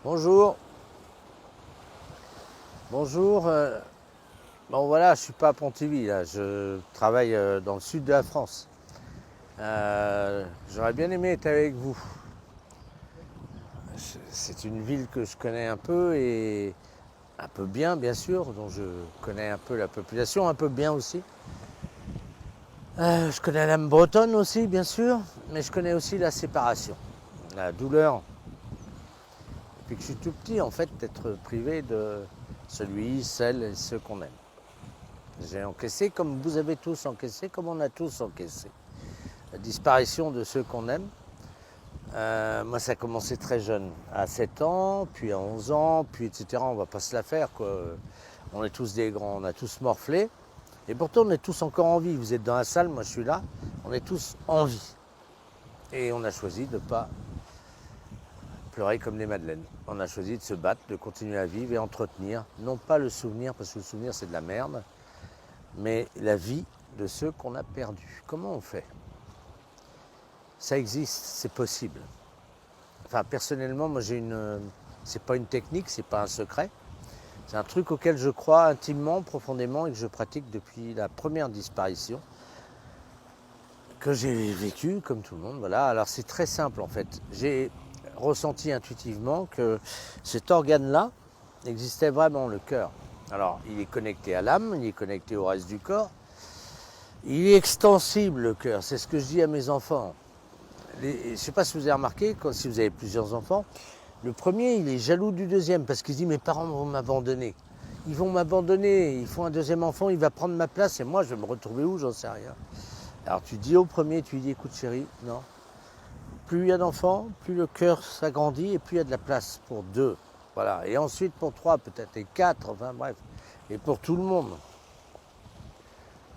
Bonjour. Bonjour. Bon voilà, je suis pas à Pontivy là, je travaille dans le sud de la France. J'aurais bien aimé être avec vous. C'est une ville que je connais un peu et un peu bien bien sûr, dont je connais un peu la population, un peu bien aussi. Je connais l'âme bretonne aussi bien sûr, mais je connais aussi la séparation, la douleur. Depuis que je suis tout petit en fait, d'être privé de celui, celle et ceux qu'on aime. J'ai encaissé comme vous avez tous encaissé, comme on a tous encaissé. La disparition de ceux qu'on aime. Moi, ça a commencé très jeune, à 7 ans, puis à 11 ans, puis etc. On va pas se la faire, quoi. On est tous des grands, on a tous morflé. Et pourtant, on est tous encore en vie. Vous êtes dans la salle, moi je suis là. On est tous en vie. Et on a choisi de ne pas pleurer comme des madeleines. On a choisi de se battre, de continuer à vivre et entretenir, non pas le souvenir, parce que le souvenir c'est de la merde, mais la vie de ceux qu'on a perdus. Comment on fait? Ça existe, c'est possible. Enfin, personnellement, moi j'ai une. C'est pas une technique, c'est pas un secret. C'est un truc auquel je crois intimement, profondément et que je pratique depuis la première disparition que j'ai vécue, comme tout le monde. Voilà. Alors c'est très simple en fait. J'ai ressenti intuitivement que cet organe-là existait vraiment, le cœur. Alors, il est connecté à l'âme, il est connecté au reste du corps. Il est extensible, le cœur. C'est ce que je dis à mes enfants. Je ne sais pas si vous avez remarqué, si vous avez plusieurs enfants, le premier, il est jaloux du deuxième parce qu'il se dit mes parents vont m'abandonner. Ils vont m'abandonner, ils font un deuxième enfant, il va prendre ma place et moi je vais me retrouver où, j'en sais rien. Alors tu dis au premier, tu lui dis écoute chérie, non. Plus il y a d'enfants, plus le cœur s'agrandit et plus il y a de la place pour deux. Voilà. Et ensuite pour trois peut-être, et quatre, enfin bref. Et pour tout le monde.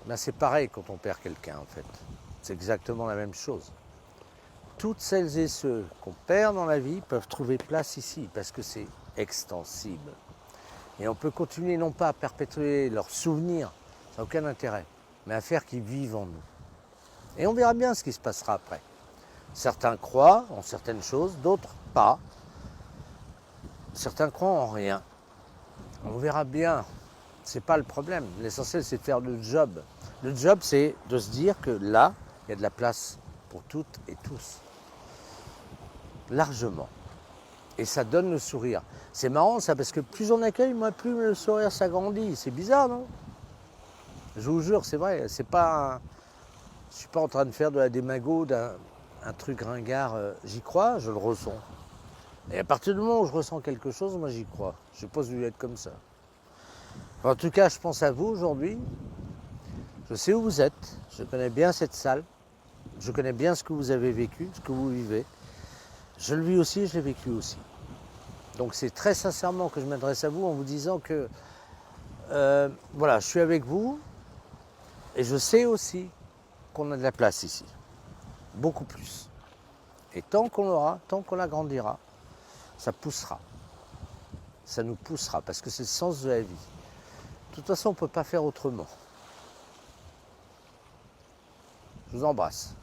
Ben, c'est pareil quand on perd quelqu'un en fait. C'est exactement la même chose. Toutes celles et ceux qu'on perd dans la vie peuvent trouver place ici parce que c'est extensible. Et on peut continuer non pas à perpétuer leurs souvenirs, ça n'a aucun intérêt, mais à faire qu'ils vivent en nous. Et on verra bien ce qui se passera après. Certains croient en certaines choses, d'autres pas. Certains croient en rien. On verra bien. C'est pas le problème. L'essentiel, c'est de faire le job. Le job, c'est de se dire que là, il y a de la place pour toutes et tous. Largement. Et ça donne le sourire. C'est marrant ça, parce que plus on accueille, moi, plus le sourire s'agrandit. C'est bizarre, non? Je vous jure, c'est vrai. C'est pas. Je suis pas en train de faire de la démago, d'un truc ringard. J'y crois, je le ressens. Et à partir du moment où je ressens quelque chose, moi j'y crois. Je ne sais pas si vous être comme ça. En tout cas, je pense à vous aujourd'hui. Je sais où vous êtes. Je connais bien cette salle. Je connais bien ce que vous avez vécu, ce que vous vivez. Je le vis aussi, je l'ai vécu aussi. Donc c'est très sincèrement que je m'adresse à vous en vous disant que voilà, je suis avec vous et je sais aussi qu'on a de la place ici. Beaucoup plus. Et tant qu'on l'aura, tant qu'on l'agrandira, ça poussera. Ça nous poussera parce que c'est le sens de la vie. De toute façon, on ne peut pas faire autrement. Je vous embrasse.